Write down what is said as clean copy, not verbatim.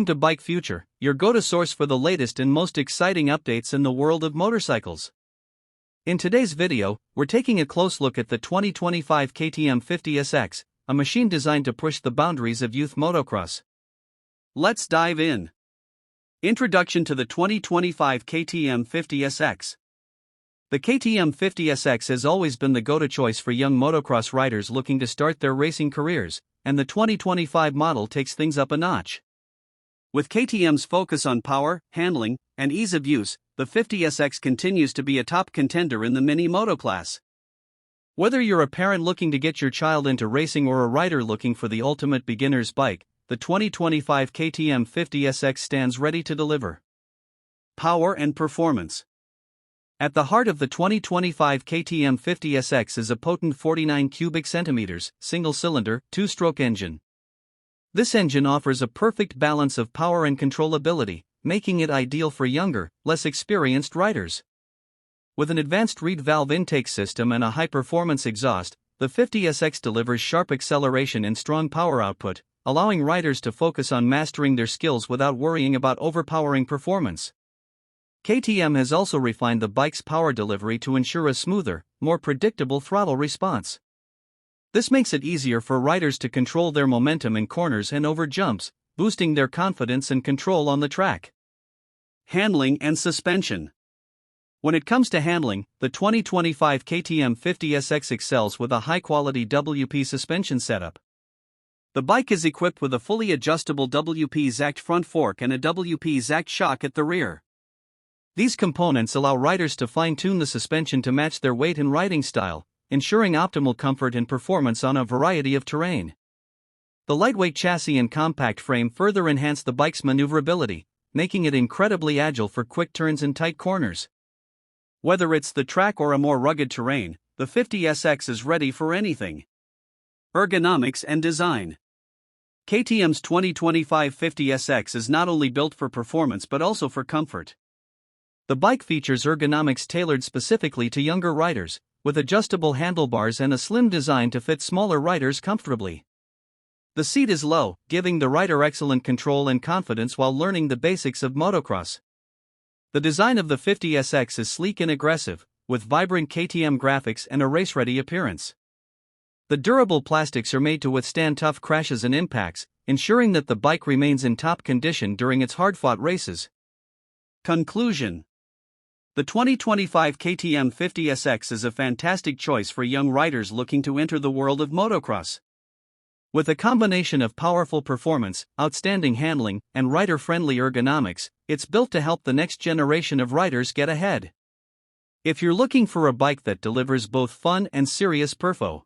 To Bike Future, your go-to source for the latest and most exciting updates in the world of motorcycles. In today's video, we're taking a close look at the 2025 KTM 50SX, a machine designed to push the boundaries of youth motocross. Let's dive in. Introduction to the 2025 KTM 50SX. The KTM 50SX has always been the go-to choice for young motocross riders looking to start their racing careers, and the 2025 model takes things up a notch. With KTM's focus on power, handling, and ease of use, the 50SX continues to be a top contender in the mini moto class. Whether you're a parent looking to get your child into racing or a rider looking for the ultimate beginner's bike, the 2025 KTM 50SX stands ready to deliver. Power and performance. At the heart of the 2025 KTM 50SX is a potent 49 cubic centimeters, single-cylinder, two-stroke engine. This engine offers a perfect balance of power and controllability, making it ideal for younger, less experienced riders. With an advanced reed valve intake system and a high-performance exhaust, the 50SX delivers sharp acceleration and strong power output, allowing riders to focus on mastering their skills without worrying about overpowering performance. KTM has also refined the bike's power delivery to ensure a smoother, more predictable throttle response. This makes it easier for riders to control their momentum in corners and over jumps, boosting their confidence and control on the track. Handling and suspension. When it comes to handling, the 2025 KTM 50SX excels with a high-quality WP suspension setup. The bike is equipped with a fully adjustable WP Zact front fork and a WP Zact shock at the rear. These components allow riders to fine-tune the suspension to match their weight and riding style, ensuring optimal comfort and performance on a variety of terrain. The lightweight chassis and compact frame further enhance the bike's maneuverability, making it incredibly agile for quick turns and tight corners. Whether it's the track or a more rugged terrain, the 50SX is ready for anything. Ergonomics and design. KTM's 2025 50SX is not only built for performance but also for comfort. The bike features ergonomics tailored specifically to younger riders, with adjustable handlebars and a slim design to fit smaller riders comfortably. The seat is low, giving the rider excellent control and confidence while learning the basics of motocross. The design of the 50SX is sleek and aggressive, with vibrant KTM graphics and a race-ready appearance. The durable plastics are made to withstand tough crashes and impacts, ensuring that the bike remains in top condition during its hard-fought races. Conclusion. The 2025 KTM 50SX is a fantastic choice for young riders looking to enter the world of motocross. With a combination of powerful performance, outstanding handling, and rider-friendly ergonomics, it's built to help the next generation of riders get ahead. If you're looking for a bike that delivers both fun and serious perfo,